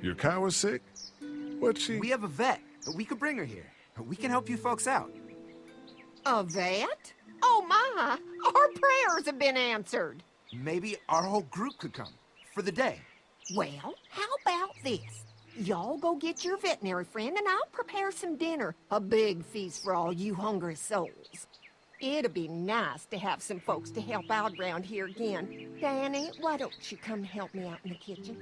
Your cow is sick? What's she? We have a vet. We could bring her here. We can help you folks out. A vet? Oh my! Our prayers have been answered. Maybe our whole group could come. For the day. Well, how about this? Y'all go get your veterinary friend and I'll prepare some dinner. A big feast for all you hungry souls. It'd be nice to have some folks to help out around here again. Danny, why don't you come help me out in the kitchen?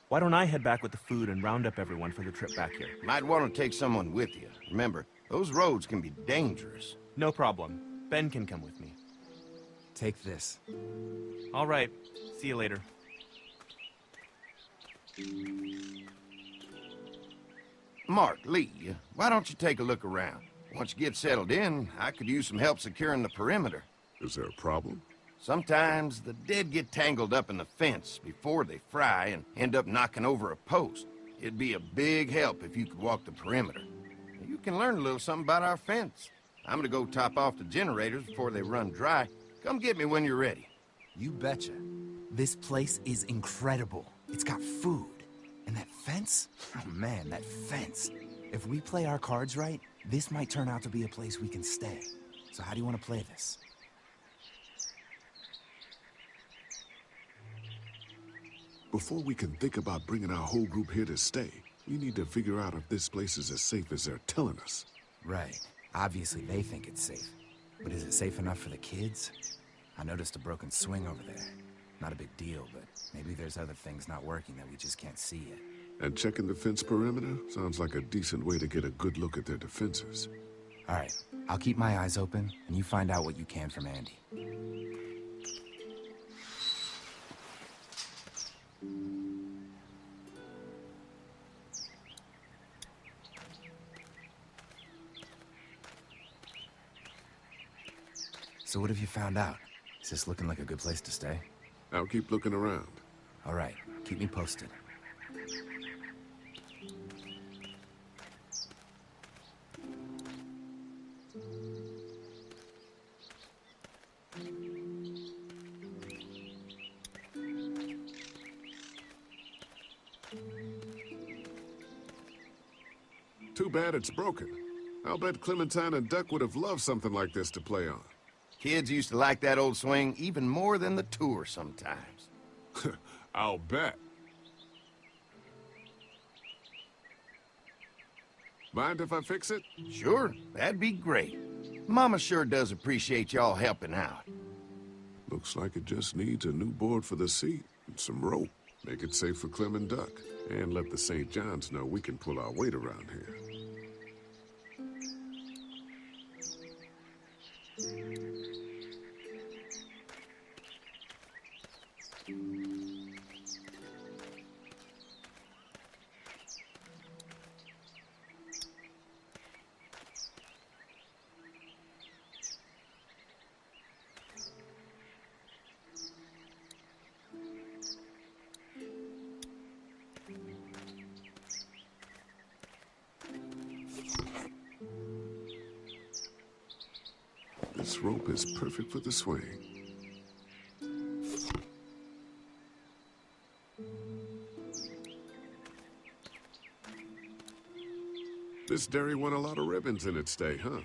Why don't I head back with the food and round up everyone for the trip back here? Might want to take someone with you. Remember, those roads can be dangerous. No problem. Ben can come with me. Take this. All right. See you later. Mark, Lee, why don't you take a look around? Once you get settled in, I could use some help securing the perimeter. Is there a problem? Sometimes the dead get tangled up in the fence before they fry and end up knocking over a post. It'd be a big help if you could walk the perimeter. You can learn a little something about our fence. I'm gonna go top off the generators before they run dry. Come get me when you're ready. You betcha. This place is incredible. It's got food. And that fence? Oh man, that fence. If we play our cards right, this might turn out to be a place we can stay. So how do you want to play this? Before we can think about bringing our whole group here to stay, we need to figure out if this place is as safe as they're telling us. Right. Obviously they think it's safe. But is it safe enough for the kids? I noticed a broken swing over there. Not a big deal, but maybe there's other things not working that we just can't see yet. And checking the fence perimeter sounds like a decent way to get a good look at their defenses. All right. I'll keep my eyes open, and you find out what you can from Andy. So what have you found out? Is this looking like a good place to stay? I'll keep looking around. All right, keep me posted. Too bad it's broken. I'll bet Clementine and Duck would have loved something like this to play on. Kids used to like that old swing even more than the tour sometimes. I'll bet. Mind if I fix it? Sure, that'd be great. Mama sure does appreciate y'all helping out. Looks like it just needs a new board for the seat and some rope. Make it safe for Clem and Duck. And let the St. John's know we can pull our weight around here. This rope is perfect for the swing. This dairy won a lot of ribbons in its day, huh?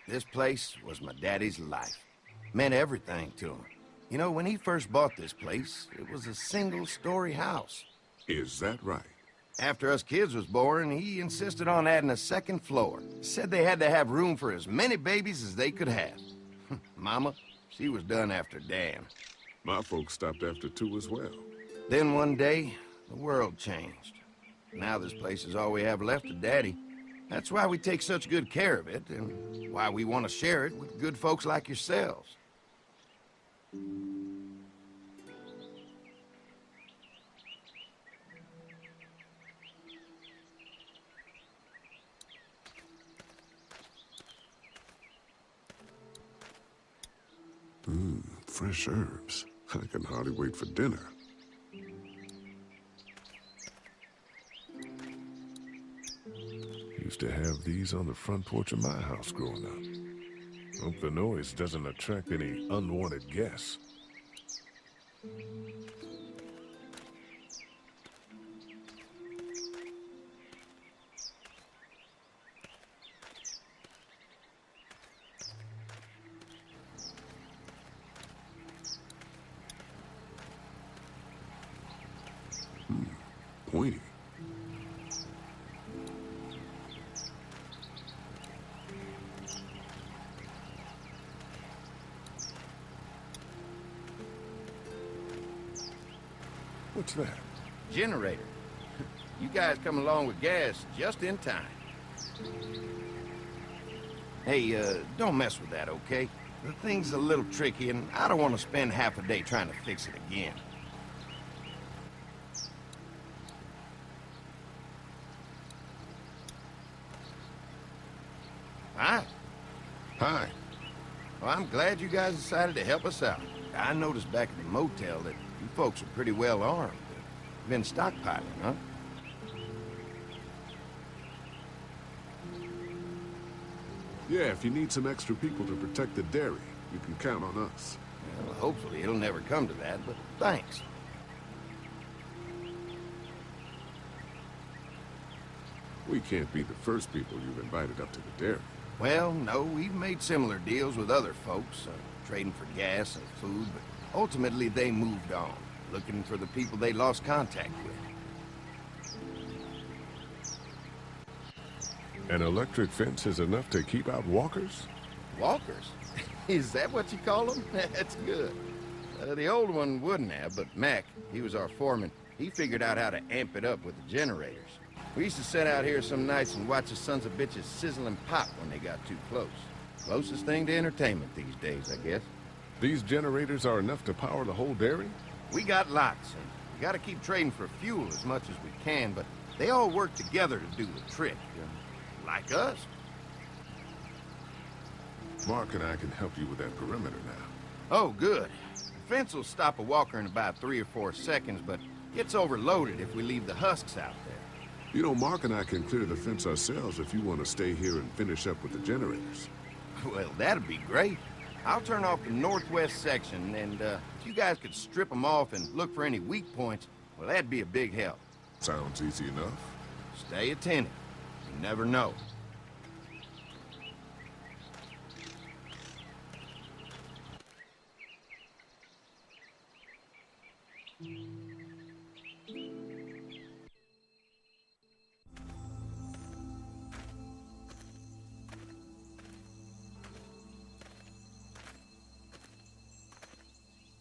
This place was my daddy's life. Meant everything to him. You know, when he first bought this place, it was a single-story house. Is that right? After us kids was born, he insisted on adding a second floor. Said they had to have room for as many babies as they could have. Mama, she was done after Dan. My folks stopped after 2 as well. Then one day, the world changed. Now this place is all we have left of Daddy. That's why we take such good care of it, and why we want to share it with good folks like yourselves. Fresh herbs. I can hardly wait for dinner. Used to have these on the front porch of my house growing up. Hope the noise doesn't attract any unwanted guests. What's that? Generator. You guys come along with gas just in time. Hey, don't mess with that, okay? The thing's a little tricky, and I don't want to spend half a day trying to fix it again. Hi. Hi. Well, I'm glad you guys decided to help us out. I noticed back at the motel that you folks are pretty well armed. Been stockpiling, huh? Yeah, if you need some extra people to protect the dairy, you can count on us. Well, hopefully it'll never come to that, but thanks. We can't be the first people you've invited up to the dairy. Well, no, we've made similar deals with other folks, trading for gas and food, but ultimately they moved on, looking for the people they lost contact with. An electric fence is enough to keep out walkers? Walkers? Is that what you call them? That's good. The old one wouldn't have, but Mac, he was our foreman, he figured out how to amp it up with the generators. We used to sit out here some nights and watch the sons of bitches sizzle and pop when they got too close. Closest thing to entertainment these days, I guess. These generators are enough to power the whole dairy? We got lots, and we gotta keep trading for fuel as much as we can, but they all work together to do the trick, like us. Mark and I can help you with that perimeter now. Oh, good. The fence will stop a walker in about 3 or 4 seconds, but gets overloaded if we leave the husks out there. You know, Mark and I can clear the fence ourselves if you want to stay here and finish up with the generators. Well, that'd be great. I'll turn off the northwest section, and if you guys could strip them off and look for any weak points, well, that'd be a big help. Sounds easy enough. Stay attentive. You never know.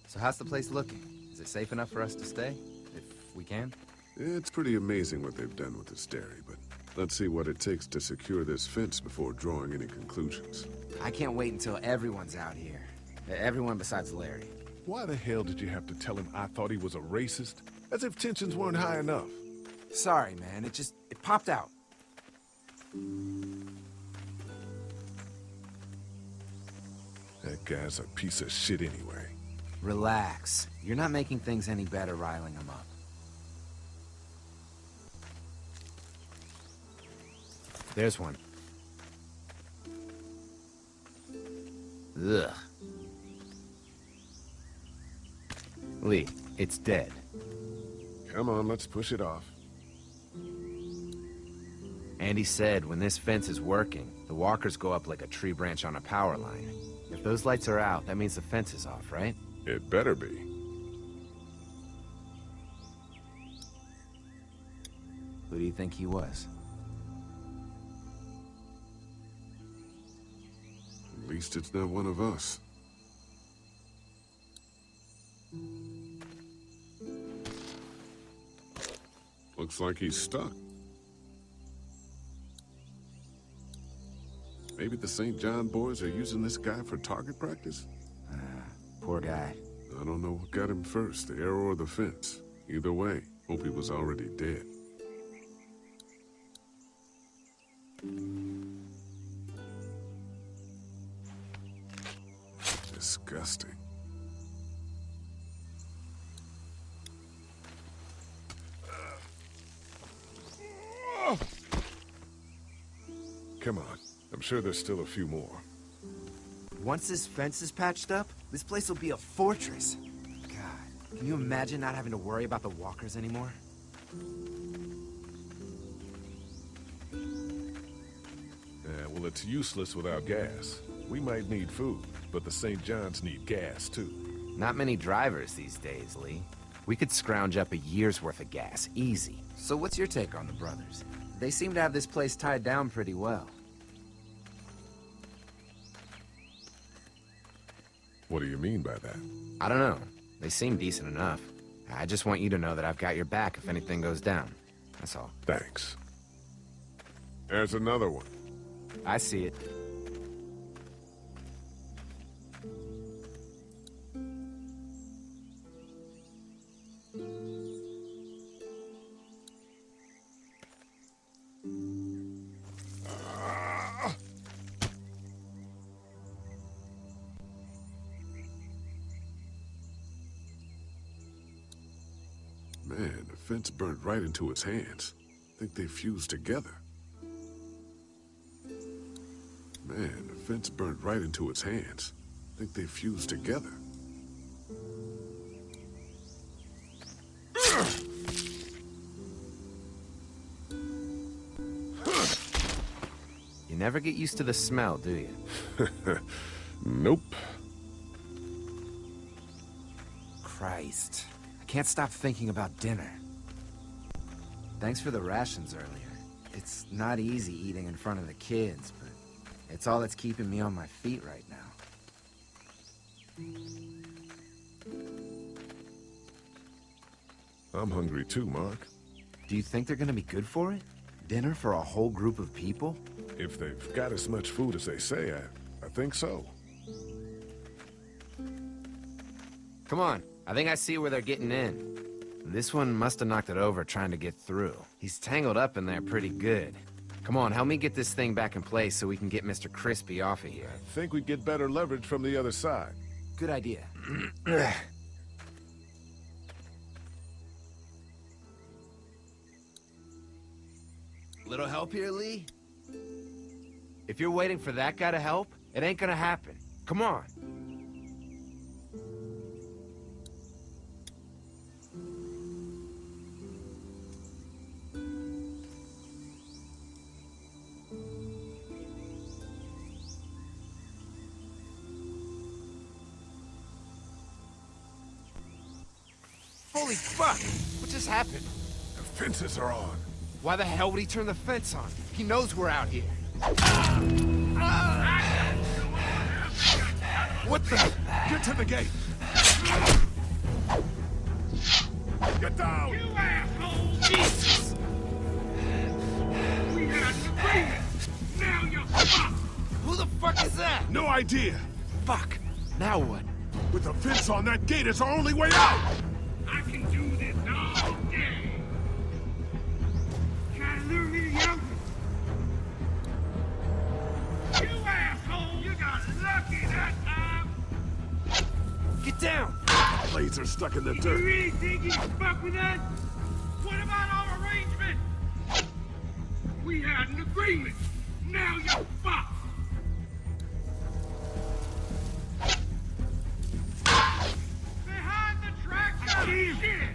So how's the place looking? Is it safe enough for us to stay? If we can? It's pretty amazing what they've done with this dairy, but let's see what it takes to secure this fence before drawing any conclusions. I can't wait until everyone's out here. Everyone besides Larry. Why the hell did you have to tell him I thought he was a racist? As if tensions weren't high enough. Sorry, man. It popped out. That guy's a piece of shit anyway. Relax. You're not making things any better riling him up. There's one. Ugh. Lee, it's dead. Come on, let's push it off. Andy said when this fence is working, the walkers go up like a tree branch on a power line. If those lights are out, that means the fence is off, right? It better be. Who do you think he was? At least it's not one of us. Looks like he's stuck. Maybe the St. John boys are using this guy for target practice? Poor guy. I don't know what got him first, the arrow or the fence. Either way, hope he was already dead. Disgusting. Come on. I'm sure there's still a few more. Once this fence is patched up, this place will be a fortress. God, can you imagine not having to worry about the walkers anymore? Yeah, well, it's useless without gas. We might need food, but the St. John's need gas, too. Not many drivers these days, Lee. We could scrounge up a year's worth of gas, easy. So what's your take on the brothers? They seem to have this place tied down pretty well. What do you mean by that? I don't know. They seem decent enough. I just want you to know that I've got your back if anything goes down. That's all. Thanks. There's another one. I see it. Man, the fence burned right into its hands. Think they fused together. Man, the fence burned right into its hands. Think they fused together. You never get used to the smell, do you? Nope. Christ. I can't stop thinking about dinner. Thanks for the rations earlier. It's not easy eating in front of the kids, but it's all that's keeping me on my feet right now. I'm hungry too, Mark. Do you think they're gonna be good for it? Dinner for a whole group of people? If they've got as much food as they say, I think so. Come on, I think I see where they're getting in. This one must have knocked it over trying to get through. He's tangled up in there pretty good. Come on, help me get this thing back in place so we can get Mr. Crispy off of here. I think we get better leverage from the other side. Good idea. Little help here, Lee? If you're waiting for that guy to help, it ain't gonna happen. Come on. Holy fuck! What just happened? The fences are on. Why the hell would he turn the fence on? He knows we're out here. What the? Get to the gate! Get down! You asshole! Jesus! We had an agreement! Now you're fucked! Who the fuck is that? No idea! Fuck! Now what? With the fence on that gate, it's our only way out! I can do this all day! Try to lure me to the open! You asshole! You got lucky that time! Get down! Blades are stuck in the You dirt. really think you can fuck with us? What about our arrangement? We had an agreement! Now you're fucked! Behind the tractor! Shit!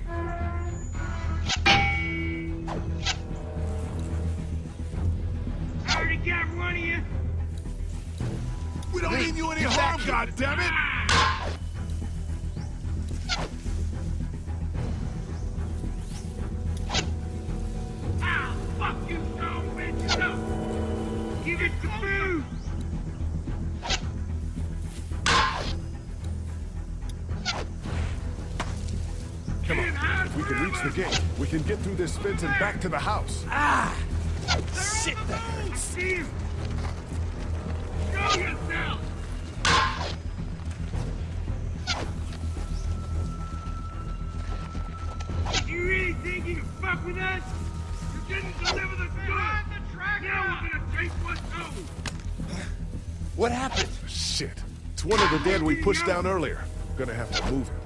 I already got one of you! We don't mean you any harm, goddammit! I'll fuck you so bitch! No! Give it to food! Come on, if we can reach the gate, we can get through this fence and back to the house. Shit, that hurts. Steve! Show yourself! You really think you can fuck with us? You didn't deliver the goods! Now we're gonna take what's owed! What happened? Shit. It's one of the dead we pushed down earlier. Gonna have to move him.